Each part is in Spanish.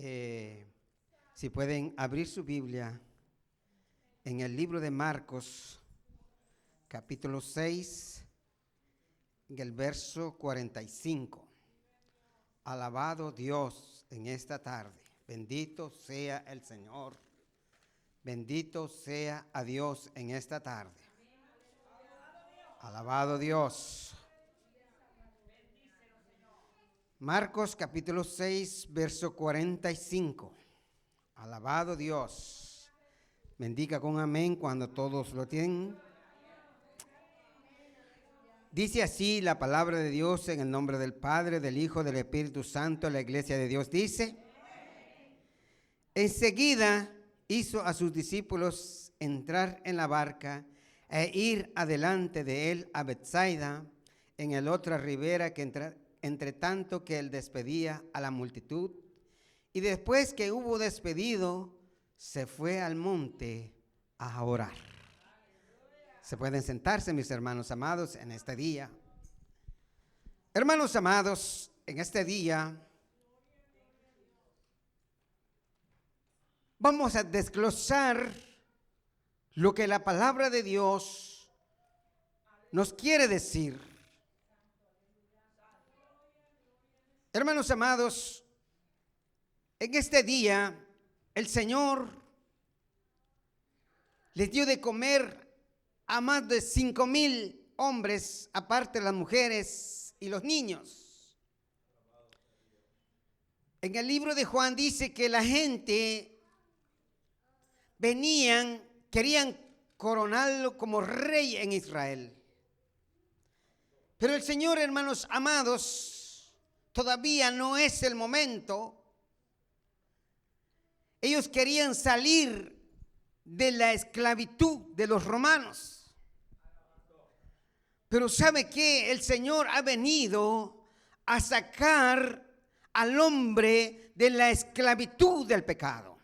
Si pueden abrir su Biblia en el libro de Marcos, capítulo 6, en el verso 45. Alabado Dios en esta tarde. Bendito sea el Señor. Bendito sea a Dios en esta tarde. Alabado Dios. Marcos capítulo 6, verso 45. Alabado Dios. Bendiga con amén cuando todos lo tienen. Dice así la palabra de Dios en el nombre del Padre, del Hijo, del Espíritu Santo. La iglesia de Dios dice: enseguida hizo a sus discípulos entrar en la barca e ir adelante de él a Betsaida, en la otra ribera, que entre tanto que él despedía a la multitud. Y después que hubo despedido, se fue al monte a orar. Se pueden sentarse, mis hermanos amados, en este día. Hermanos amados, en este día vamos a desglosar lo que la palabra de Dios nos quiere decir. Hermanos amados, en este día el Señor les dio de comer a más de 5,000 hombres, aparte de las mujeres y los niños. En el libro de Juan dice que la gente querían coronarlo como rey en Israel. Pero el Señor, hermanos amados, todavía no es el momento. Ellos querían salir de la esclavitud de los romanos. Pero ¿sabe qué? El Señor ha venido a sacar al hombre de la esclavitud del pecado.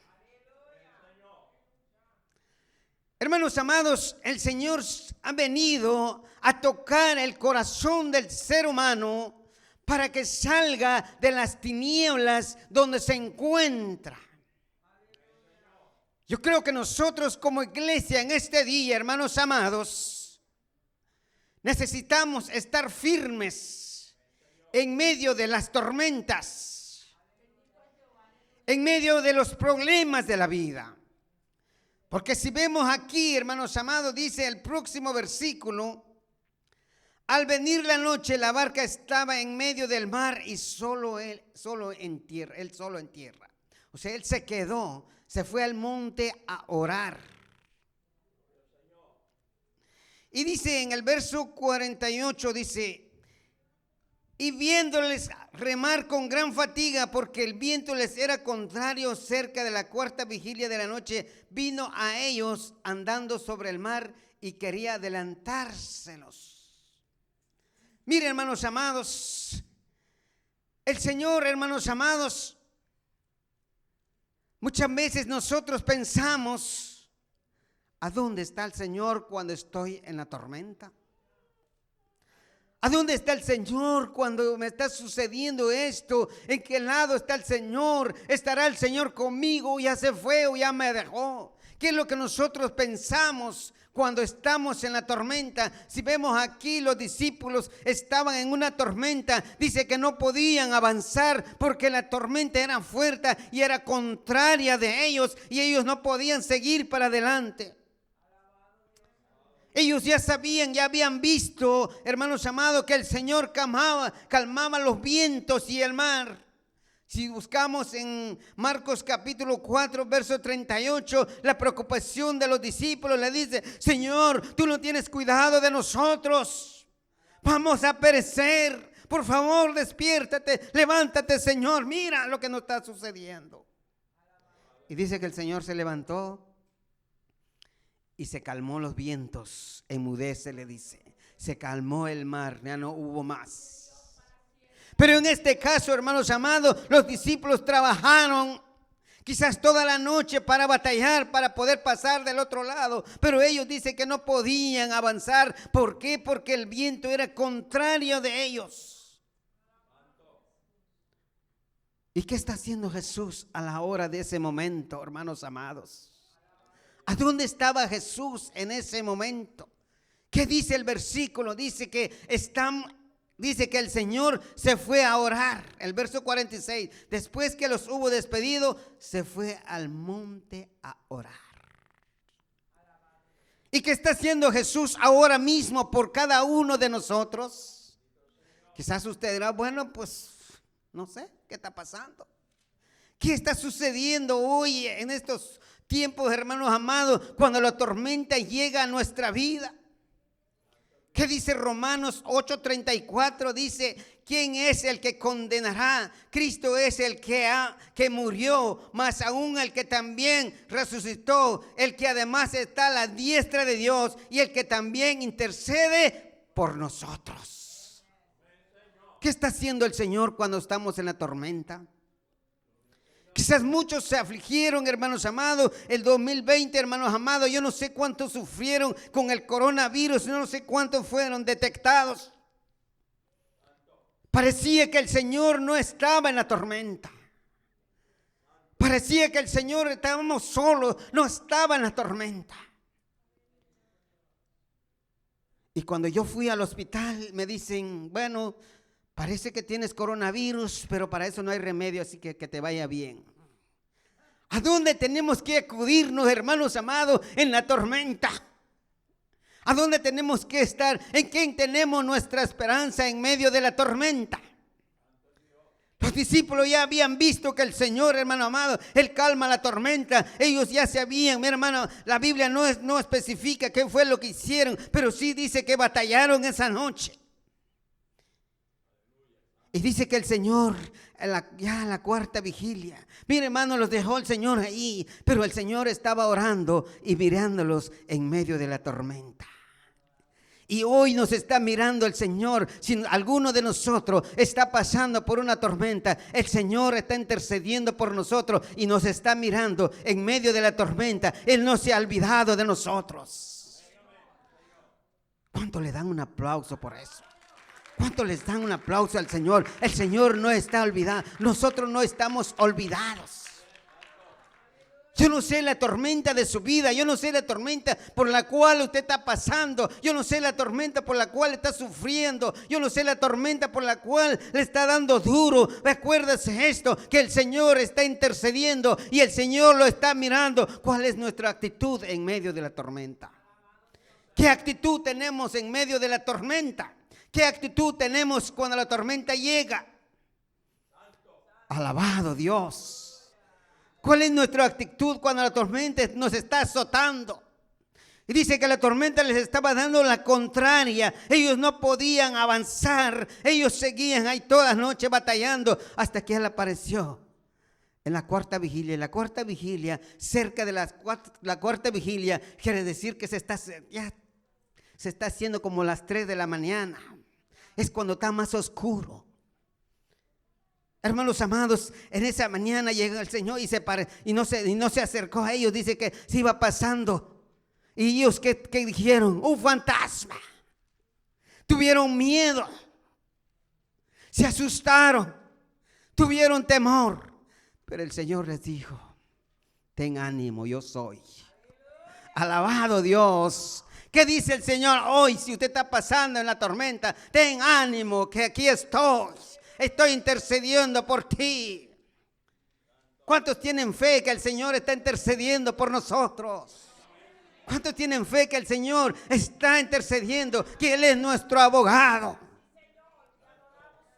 Hermanos amados, el Señor ha venido a tocar el corazón del ser humano para que salga de las tinieblas donde se encuentra. Yo creo que nosotros como iglesia en este día, hermanos amados, necesitamos estar firmes en medio de las tormentas, en medio de los problemas de la vida. Porque si vemos aquí, hermanos amados, dice el próximo versículo: al venir la noche, la barca estaba en medio del mar y él solo en tierra. O sea, él se quedó, se fue al monte a orar. Y dice en el verso 48, dice: y viéndoles remar con gran fatiga, porque el viento les era contrario, cerca de la cuarta vigilia de la noche, vino a ellos andando sobre el mar y quería adelantárselos. Miren, hermanos amados, el Señor, hermanos amados, muchas veces nosotros pensamos: ¿a dónde está el Señor cuando estoy en la tormenta? ¿A dónde está el Señor cuando me está sucediendo esto? ¿En qué lado está el Señor? ¿Estará el Señor conmigo? ¿Ya se fue o ya me dejó? ¿Qué es lo que nosotros pensamos cuando estamos en la tormenta? Si vemos aquí, los discípulos estaban en una tormenta. Dice que no podían avanzar porque la tormenta era fuerte y era contraria de ellos, y ellos no podían seguir para adelante. Ellos ya sabían, ya habían visto, hermanos amados, que el Señor calmaba los vientos y el mar. Si buscamos en Marcos capítulo 4, verso 38, la preocupación de los discípulos, le dice: Señor, tú no tienes cuidado de nosotros, vamos a perecer. Por favor, despiértate, levántate, Señor, mira lo que nos está sucediendo. Y dice que el Señor se levantó y se calmó los vientos. Enmudece, le dice. Se calmó el mar, ya no hubo más. Pero en este caso, hermanos amados, los discípulos trabajaron quizás toda la noche para batallar, para poder pasar del otro lado. Pero ellos dicen que no podían avanzar. ¿Por qué? Porque el viento era contrario de ellos. ¿Y qué está haciendo Jesús a la hora de ese momento, hermanos amados? ¿A dónde estaba Jesús en ese momento? ¿Qué dice el versículo? Dice que el Señor se fue a orar. El verso 46, después que los hubo despedido, se fue al monte a orar. ¿Y qué está haciendo Jesús ahora mismo por cada uno de nosotros? Quizás usted dirá, bueno, pues no sé qué está pasando. ¿Qué está sucediendo hoy en estos tiempos, hermanos amados, cuando la tormenta llega a nuestra vida? ¿Qué dice Romanos 8:34? Dice, ¿quién es el que condenará? Cristo es el que murió, más aún el que también resucitó, el que además está a la diestra de Dios y el que también intercede por nosotros. ¿Qué está haciendo el Señor cuando estamos en la tormenta? Quizás muchos se afligieron, hermanos amados, el 2020, hermanos amados, yo no sé cuántos sufrieron con el coronavirus, yo no sé cuántos fueron detectados. Parecía que el Señor no estaba en la tormenta. Parecía que el Señor, estábamos solos, no estaba en la tormenta. Y cuando yo fui al hospital me dicen, bueno, parece que tienes coronavirus, pero para eso no hay remedio, así que te vaya bien. ¿A dónde tenemos que acudirnos, hermanos amados, en la tormenta? ¿A dónde tenemos que estar? ¿En quién tenemos nuestra esperanza en medio de la tormenta? Los discípulos ya habían visto que el Señor, hermano amado, Él calma la tormenta. Ellos ya sabían, mi hermano, la Biblia no especifica qué fue lo que hicieron, pero sí dice que batallaron esa noche. Y dice que el Señor, ya en la cuarta vigilia, mire hermano, los dejó el Señor ahí, pero el Señor estaba orando y mirándolos en medio de la tormenta. Y hoy nos está mirando el Señor. Si alguno de nosotros está pasando por una tormenta, el Señor está intercediendo por nosotros y nos está mirando en medio de la tormenta. Él no se ha olvidado de nosotros. ¿Cuánto le dan un aplauso por eso? ¿Cuánto les dan un aplauso al Señor? El Señor no está olvidado. Nosotros no estamos olvidados. Yo no sé la tormenta de su vida. Yo no sé la tormenta por la cual usted está pasando. Yo no sé la tormenta por la cual está sufriendo. Yo no sé la tormenta por la cual le está dando duro. Recuérdese esto, que el Señor está intercediendo y el Señor lo está mirando. ¿Cuál es nuestra actitud en medio de la tormenta? ¿Qué actitud tenemos en medio de la tormenta? ¿Qué actitud tenemos cuando la tormenta llega? Alabado Dios. ¿Cuál es nuestra actitud cuando la tormenta nos está azotando? Y dice que la tormenta les estaba dando la contraria. Ellos no podían avanzar. Ellos seguían ahí toda la noche batallando hasta que Él apareció en la cuarta vigilia. En la cuarta vigilia, cerca de la cuarta vigilia, quiere decir que se está haciendo como las 3 de la mañana. Es cuando está más oscuro. Hermanos amados, en esa mañana llegó el Señor y no se acercó a ellos. Dice que se iba pasando. Y ellos, ¿qué dijeron? Un fantasma. Tuvieron miedo. Se asustaron. Tuvieron temor. Pero el Señor les dijo, ten ánimo, yo soy. Alabado Dios. ¿Qué dice el Señor hoy? Si usted está pasando en la tormenta, ten ánimo, que aquí estoy. Estoy intercediendo por ti. ¿Cuántos tienen fe que el Señor está intercediendo por nosotros? ¿Cuántos tienen fe que el Señor está intercediendo, que Él es nuestro abogado?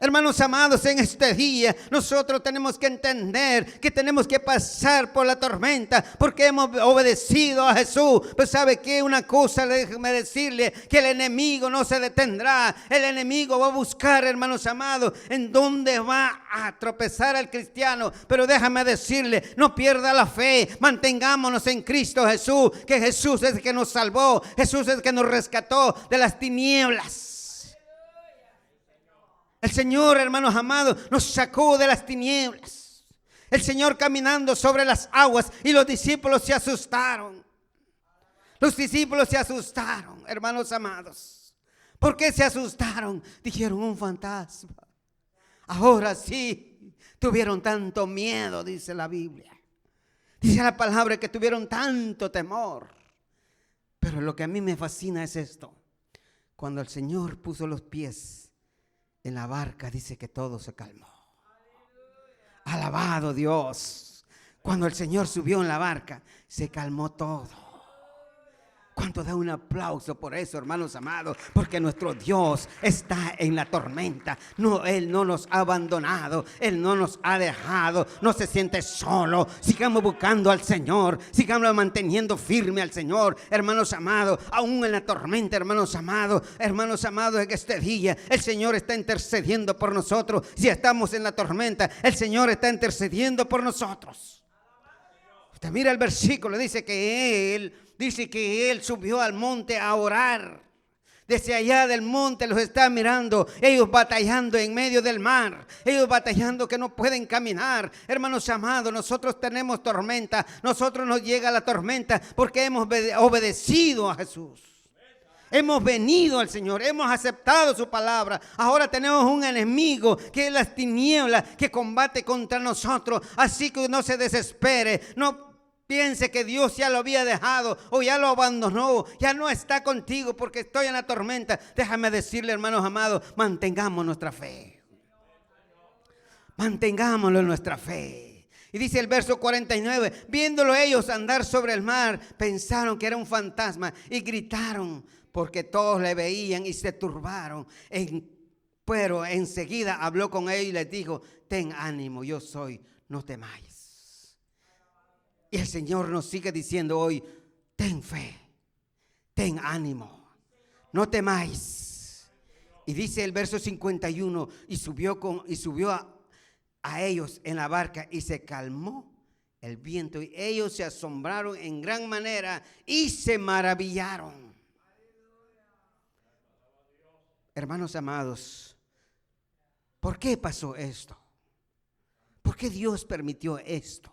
Hermanos amados, en este día nosotros tenemos que entender que tenemos que pasar por la tormenta porque hemos obedecido a Jesús. Pues sabe que una cosa, déjeme decirle, que el enemigo no se detendrá. El enemigo va a buscar, hermanos amados, en dónde va a tropezar al cristiano. Pero déjame decirle, no pierda la fe, mantengámonos en Cristo Jesús, que Jesús es el que nos salvó, Jesús es el que nos rescató de las tinieblas. El Señor, hermanos amados, nos sacó de las tinieblas. El Señor caminando sobre las aguas y los discípulos se asustaron. Los discípulos se asustaron, hermanos amados. ¿Por qué se asustaron? Dijeron, un fantasma. Ahora sí, tuvieron tanto miedo, dice la Biblia. Dice la palabra que tuvieron tanto temor. Pero lo que a mí me fascina es esto. Cuando el Señor puso los pies en la barca, dice que todo se calmó. Alabado Dios. Cuando el Señor subió en la barca, se calmó todo. ¿Cuánto da un aplauso por eso, hermanos amados? Porque nuestro Dios está en la tormenta. No, Él no nos ha abandonado. Él no nos ha dejado. No se siente solo. Sigamos buscando al Señor. Sigamos manteniendo firme al Señor. Hermanos amados, aún en la tormenta, hermanos amados, en este día, el Señor está intercediendo por nosotros. Si estamos en la tormenta, el Señor está intercediendo por nosotros. Usted mira el versículo, dice que Él subió al monte a orar. Desde allá del monte los está mirando, ellos batallando en medio del mar, ellos batallando que no pueden caminar. Hermanos amados, nosotros tenemos tormenta, nosotros nos llega la tormenta porque hemos obedecido a Jesús. Hemos venido al Señor, hemos aceptado su palabra. Ahora tenemos un enemigo que es las tinieblas, que combate contra nosotros. Así que no se desespere, no piense que Dios ya lo había dejado o ya lo abandonó, ya no está contigo porque estoy en la tormenta. Déjame decirle, hermanos amados, mantengamos nuestra fe. Mantengámoslo en nuestra fe. Y dice el verso 49, viéndolo ellos andar sobre el mar, pensaron que era un fantasma y gritaron porque todos le veían y se turbaron. Pero enseguida habló con ellos y les dijo, ten ánimo, yo soy, no temáis. Y el Señor nos sigue diciendo hoy, ten fe, ten ánimo, no temáis. Y dice el verso 51, y subió a ellos en la barca y se calmó el viento. Y ellos se asombraron en gran manera y se maravillaron. Hermanos amados, ¿por qué pasó esto? ¿Por qué Dios permitió esto?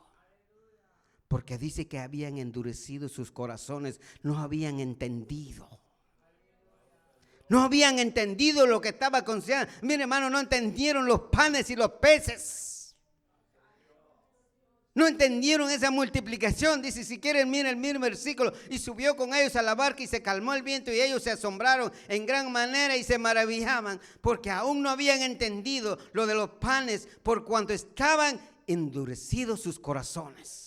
Porque dice que habían endurecido sus corazones, no habían entendido. No habían entendido lo que estaba aconteciendo. Mire, hermano, no entendieron los panes y los peces. No entendieron esa multiplicación. Dice, si quieren, miren el mismo versículo. Y subió con ellos a la barca y se calmó el viento y ellos se asombraron en gran manera y se maravillaban porque aún no habían entendido lo de los panes por cuanto estaban endurecidos sus corazones.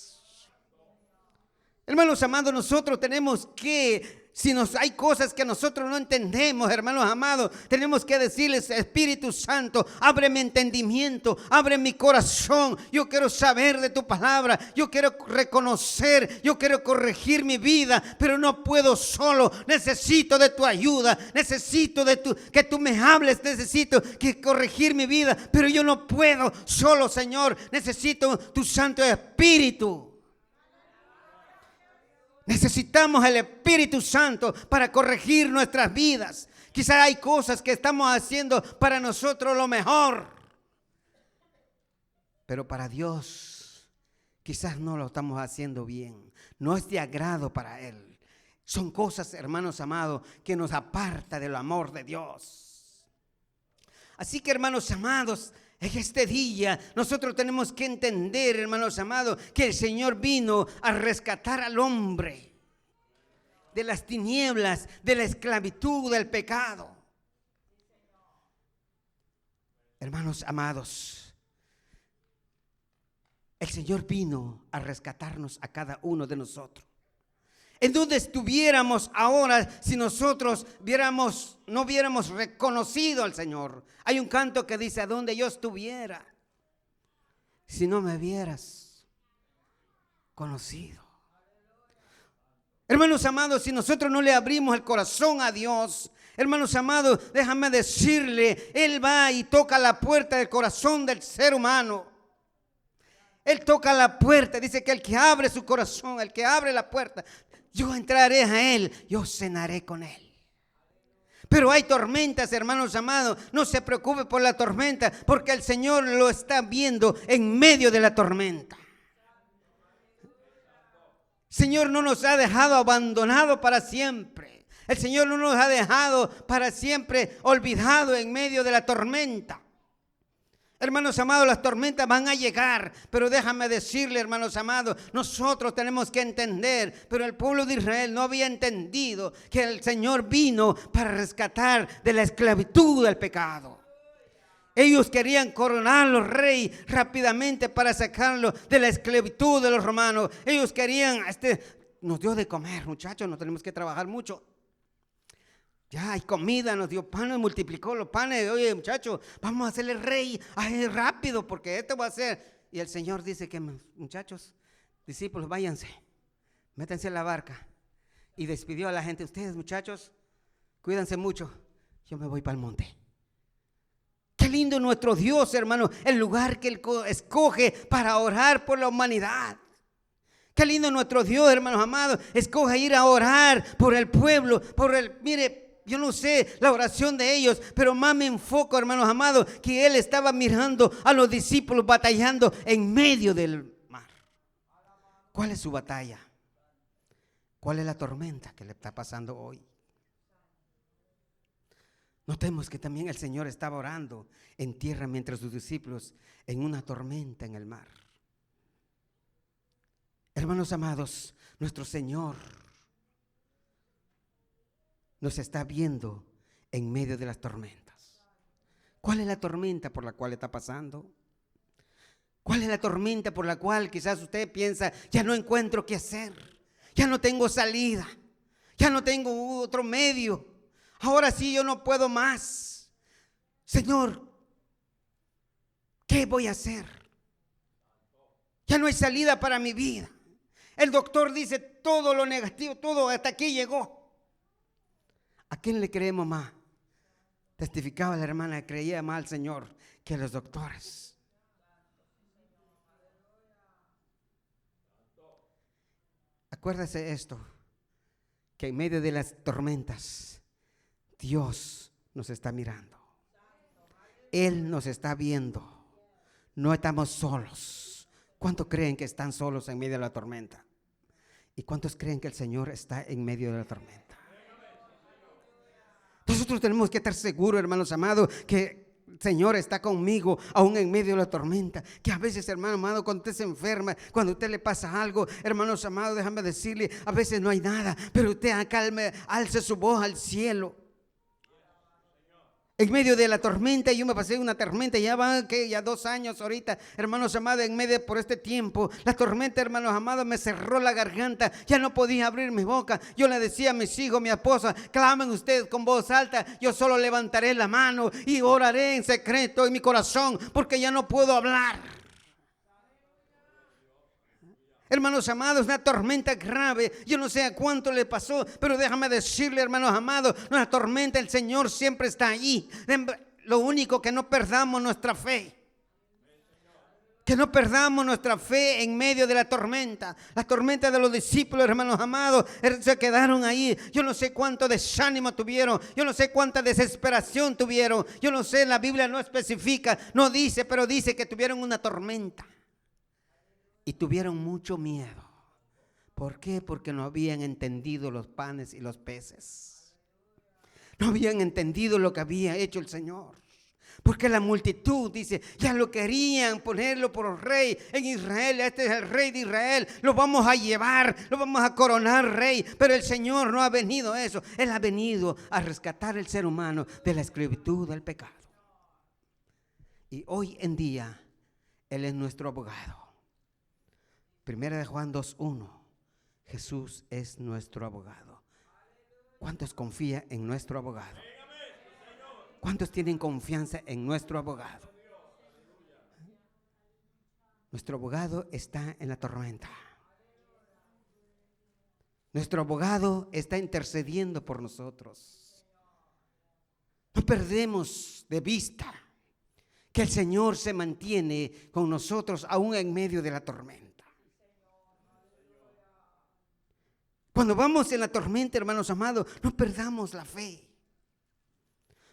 Hermanos amados, nosotros tenemos que, hay cosas que nosotros no entendemos, hermanos amados, tenemos que decirles, Espíritu Santo, abre mi entendimiento, abre mi corazón. Yo quiero saber de tu palabra, yo quiero reconocer, yo quiero corregir mi vida, pero no puedo solo. Necesito de tu ayuda, necesito que tú me hables, necesito que corregir mi vida, pero yo no puedo solo, Señor. Necesito tu Santo Espíritu. Necesitamos el Espíritu Santo para corregir nuestras vidas. Quizás hay cosas que estamos haciendo para nosotros lo mejor, pero para Dios quizás no lo estamos haciendo bien. No es de agrado para Él. Son cosas, hermanos amados, que nos aparta del amor de Dios. Así que, hermanos amados, en este día nosotros tenemos que entender, hermanos amados, que el Señor vino a rescatar al hombre de las tinieblas, de la esclavitud, del pecado. Hermanos amados, el Señor vino a rescatarnos a cada uno de nosotros. ¿En dónde estuviéramos ahora si nosotros no hubiéramos reconocido al Señor? Hay un canto que dice, ¿a dónde yo estuviera si no me hubieras conocido? Hermanos amados, si nosotros no le abrimos el corazón a Dios, hermanos amados, déjame decirle, Él va y toca la puerta del corazón del ser humano. Él toca la puerta, dice que el que abre su corazón, el que abre la puerta, yo entraré a Él, yo cenaré con Él. Pero hay tormentas, hermanos amados, no se preocupe por la tormenta, porque el Señor lo está viendo en medio de la tormenta. El Señor no nos ha dejado abandonado para siempre. El Señor no nos ha dejado para siempre olvidado en medio de la tormenta. Hermanos amados, las tormentas van a llegar, pero déjame decirle, hermanos amados, nosotros tenemos que entender, pero el pueblo de Israel no había entendido que el Señor vino para rescatar de la esclavitud del pecado. Ellos querían coronarlo rey rápidamente para sacarlo de la esclavitud de los romanos. Ellos querían, nos dio de comer, muchachos, no tenemos que trabajar mucho. Ya hay comida, nos dio pan, nos multiplicó los panes. Oye, muchachos, vamos a hacerle rey rápido porque esto va a ser. Y el Señor dice que, muchachos, discípulos, váyanse, métanse en la barca. Y despidió a la gente. Ustedes, muchachos, cuídense mucho. Yo me voy para el monte. Qué lindo nuestro Dios, hermano, el lugar que Él escoge para orar por la humanidad. Qué lindo nuestro Dios, hermanos amados, escoge ir a orar por el pueblo, mire, yo no sé la oración de ellos, pero más me enfoco, hermanos amados, que Él estaba mirando a los discípulos batallando en medio del mar. ¿Cuál es su batalla? ¿Cuál es la tormenta que le está pasando hoy? Notemos que también el Señor estaba orando en tierra mientras sus discípulos en una tormenta en el mar. Hermanos amados, nuestro Señor nos está viendo en medio de las tormentas. ¿Cuál es la tormenta por la cual está pasando? ¿Cuál es la tormenta por la cual quizás usted piensa, ya no encuentro qué hacer, ya no tengo salida, ya no tengo otro medio, ahora sí yo no puedo más? Señor, ¿qué voy a hacer? Ya no hay salida para mi vida. El doctor dice todo lo negativo, todo hasta aquí llegó. ¿A quién le creemos más? Testificaba la hermana que creía más al Señor que a los doctores. Acuérdese esto, que en medio de las tormentas, Dios nos está mirando. Él nos está viendo. No estamos solos. ¿Cuántos creen que están solos en medio de la tormenta? ¿Y cuántos creen que el Señor está en medio de la tormenta? Nosotros tenemos que estar seguros, hermanos amados, que el Señor está conmigo aún en medio de la tormenta. Que a veces, hermano amado, cuando usted se enferma, cuando a usted le pasa algo, hermanos amados, déjame decirle, a veces no hay nada, pero usted acalme, alce su voz al cielo. En medio de la tormenta, yo me pasé una tormenta, ya 2 años ahorita, hermanos amados, en medio por este tiempo, la tormenta, hermanos amados, me cerró la garganta, ya no podía abrir mi boca. Yo le decía a mis hijos, mi esposa, clamen ustedes con voz alta, yo solo levantaré la mano y oraré en secreto en mi corazón, porque ya no puedo hablar. Hermanos amados, una tormenta grave, yo no sé a cuánto le pasó, pero déjame decirle, hermanos amados, una tormenta, el Señor siempre está allí. Lo único que no perdamos nuestra fe. Que no perdamos nuestra fe en medio de la tormenta. La tormenta de los discípulos, hermanos amados, se quedaron ahí. Yo no sé cuánto desánimo tuvieron. Yo no sé cuánta desesperación tuvieron. Yo no sé, la Biblia no especifica, no dice, pero dice que tuvieron una tormenta. Y tuvieron mucho miedo. ¿Por qué? Porque no habían entendido los panes y los peces. No habían entendido lo que había hecho el Señor. Porque la multitud, dice, ya lo querían ponerlo por rey en Israel. Este es el rey de Israel. Lo vamos a llevar, lo vamos a coronar rey. Pero el Señor no ha venido a eso. Él ha venido a rescatar al ser humano de la esclavitud del pecado. Y hoy en día, Él es nuestro abogado. Primera de Juan 2:1, Jesús es nuestro abogado. ¿Cuántos confían en nuestro abogado? ¿Cuántos tienen confianza en nuestro abogado? Nuestro abogado está en la tormenta. Nuestro abogado está intercediendo por nosotros. No perdemos de vista que el Señor se mantiene con nosotros aún en medio de la tormenta. Cuando vamos en la tormenta, hermanos amados, no perdamos la fe.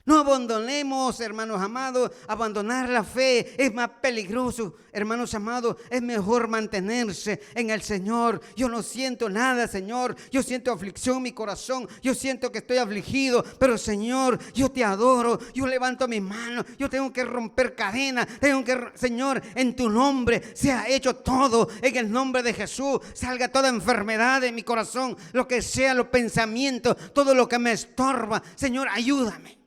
No abandonemos, hermanos amados, abandonar la fe es más peligroso, hermanos amados, es mejor mantenerse en el Señor. Yo no siento nada, Señor, yo siento aflicción en mi corazón, yo siento que estoy afligido, pero Señor, yo te adoro, yo levanto mi mano, yo tengo que romper cadenas, Señor, en tu nombre sea hecho todo, en el nombre de Jesús, salga toda enfermedad de mi corazón, lo que sea, los pensamientos, todo lo que me estorba, Señor, ayúdame.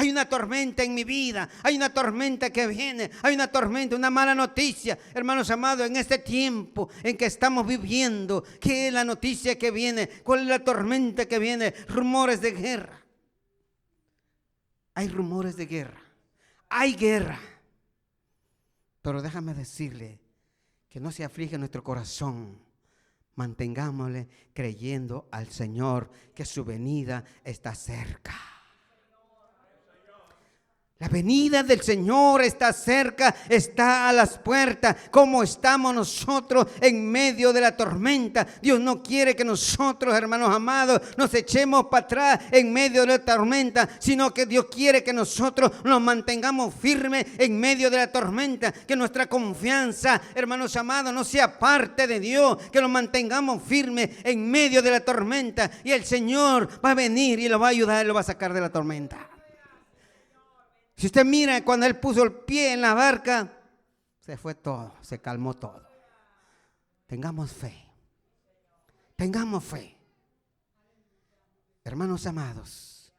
Hay una tormenta en mi vida, hay una tormenta que viene, hay una tormenta, una mala noticia, hermanos amados, en este tiempo en que estamos viviendo. ¿Qué es la noticia que viene? ¿Cuál es la tormenta que viene? Rumores de guerra. Hay rumores de guerra, hay guerra. Pero déjame decirle que no se aflige nuestro corazón. Mantengámosle creyendo al Señor que su venida está cerca. La venida del Señor está cerca, está a las puertas. ¿Cómo estamos nosotros en medio de la tormenta? Dios no quiere que nosotros, hermanos amados, nos echemos para atrás en medio de la tormenta, sino que Dios quiere que nosotros nos mantengamos firmes en medio de la tormenta, que nuestra confianza, hermanos amados, no sea parte de Dios, que nos mantengamos firmes en medio de la tormenta, y el Señor va a venir y lo va a ayudar, lo va a sacar de la tormenta. Si usted mira, cuando Él puso el pie en la barca, se fue todo, se calmó todo. Tengamos fe. Tengamos fe. Hermanos amados,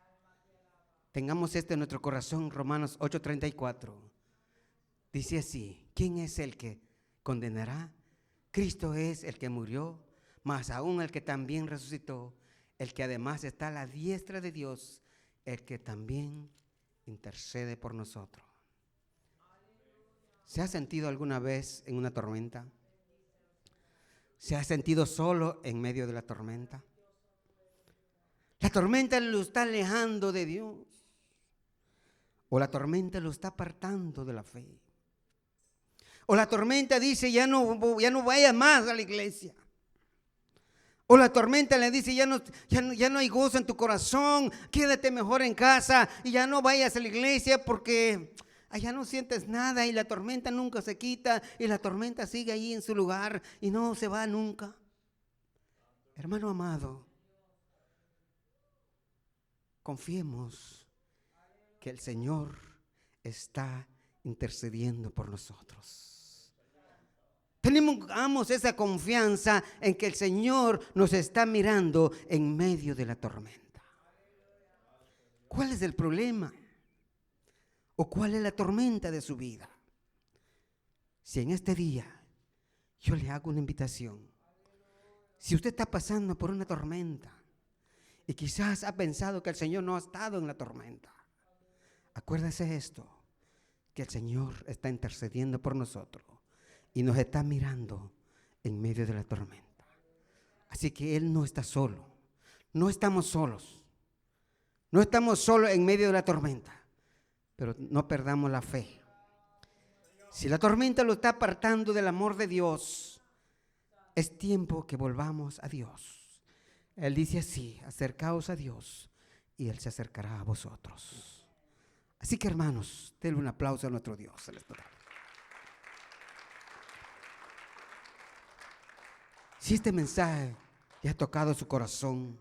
tengamos esto en nuestro corazón. Romanos 8:34. Dice así: ¿quién es el que condenará? Cristo es el que murió, mas aún el que también resucitó, el que además está a la diestra de Dios, el que también intercede por nosotros. ¿Se ha sentido alguna vez en una tormenta? ¿Se ha sentido solo en medio de la tormenta? La tormenta lo está alejando de Dios, o la tormenta lo está apartando de la fe, o la tormenta dice ya no vayas más a la iglesia. O la tormenta le dice, ya no hay gozo en tu corazón, quédate mejor en casa y ya no vayas a la iglesia porque allá no sientes nada, y la tormenta nunca se quita y la tormenta sigue ahí en su lugar y no se va nunca. Hermano amado, confiemos que el Señor está intercediendo por nosotros. Tenemos esa confianza en que el Señor nos está mirando en medio de la tormenta. ¿Cuál es el problema? ¿O cuál es la tormenta de su vida? Si en este día yo le hago una invitación, si usted está pasando por una tormenta y quizás ha pensado que el Señor no ha estado en la tormenta, acuérdese esto, que el Señor está intercediendo por nosotros y nos está mirando en medio de la tormenta. Así que Él no está solo, no estamos solos, no estamos solos en medio de la tormenta, pero no perdamos la fe. Si la tormenta lo está apartando del amor de Dios, es tiempo que volvamos a Dios. Él dice así: acercaos a Dios y Él se acercará a vosotros. Así que, hermanos, denle un aplauso a nuestro Dios celestial. Si este mensaje le ha tocado su corazón,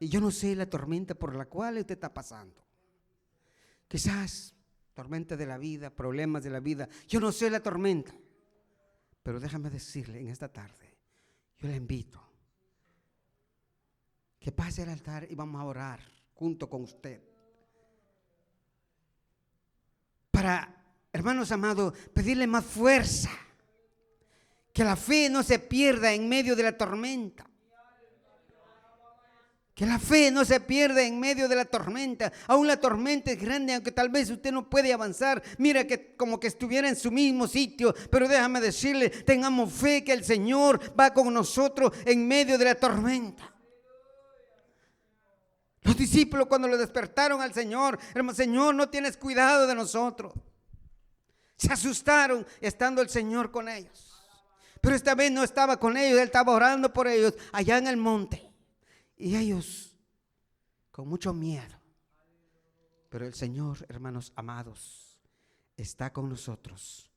y yo no sé la tormenta por la cual usted está pasando, quizás tormenta de la vida, problemas de la vida, yo no sé la tormenta, pero déjame decirle en esta tarde, yo le invito que pase al altar y vamos a orar junto con usted para, hermanos amados, pedirle más fuerza. Que la fe no se pierda en medio de la tormenta. Que la fe no se pierda en medio de la tormenta. Aún la tormenta es grande, aunque tal vez usted no puede avanzar. Mira que como que estuviera en su mismo sitio. Pero déjame decirle, tengamos fe que el Señor va con nosotros en medio de la tormenta. Los discípulos, cuando lo despertaron al Señor, hermano, Señor, no tienes cuidado de nosotros. Se asustaron estando el Señor con ellos. Pero esta vez no estaba con ellos, Él estaba orando por ellos allá en el monte. Y ellos, con mucho miedo, Pero el Señor, hermanos amados, está con nosotros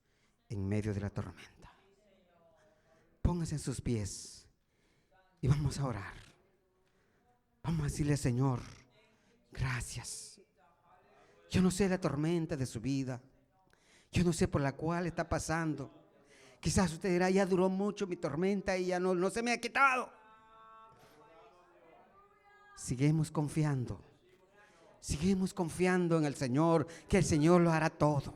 en medio de la tormenta. Póngase en sus pies y vamos a orar. Vamos a decirle: Señor, gracias. Yo no sé la tormenta de su vida. Yo no sé por la cual está pasando. Quizás usted dirá: ya duró mucho mi tormenta y ya no se me ha quitado. Seguimos confiando. Seguimos confiando en el Señor, que el Señor lo hará todo.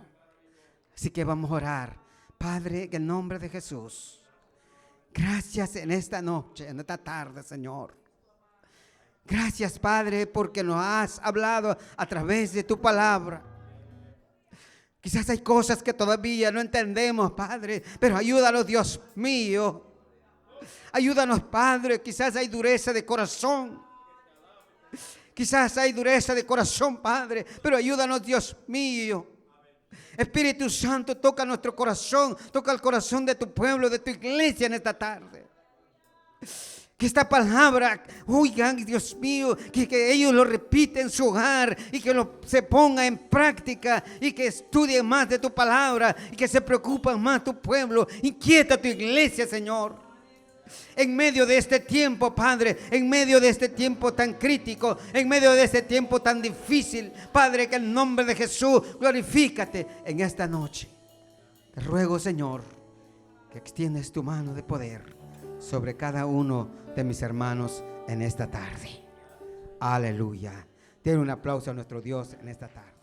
Así que vamos a orar. Padre, en el nombre de Jesús, gracias en esta noche, en esta tarde, Señor. Gracias, Padre, porque nos has hablado a través de tu palabra. Quizás hay cosas que todavía no entendemos, Padre, pero ayúdanos, Dios mío. Ayúdanos, Padre. Quizás hay dureza de corazón. Quizás hay dureza de corazón, Padre, pero ayúdanos, Dios mío. Espíritu Santo, toca nuestro corazón, toca el corazón de tu pueblo, de tu iglesia en esta tarde. Que esta palabra, oigan, Dios mío, que ellos lo repiten en su hogar y que se ponga en práctica y que estudien más de tu palabra y que se preocupen más tu pueblo. Inquieta tu iglesia, Señor. En medio de este tiempo, Padre, en medio de este tiempo tan crítico, en medio de este tiempo tan difícil, Padre, que en el nombre de Jesús glorifícate en esta noche. Te ruego, Señor, que extiendes tu mano de poder sobre cada uno de mis hermanos en esta tarde. Aleluya. Den un aplauso a nuestro Dios en esta tarde.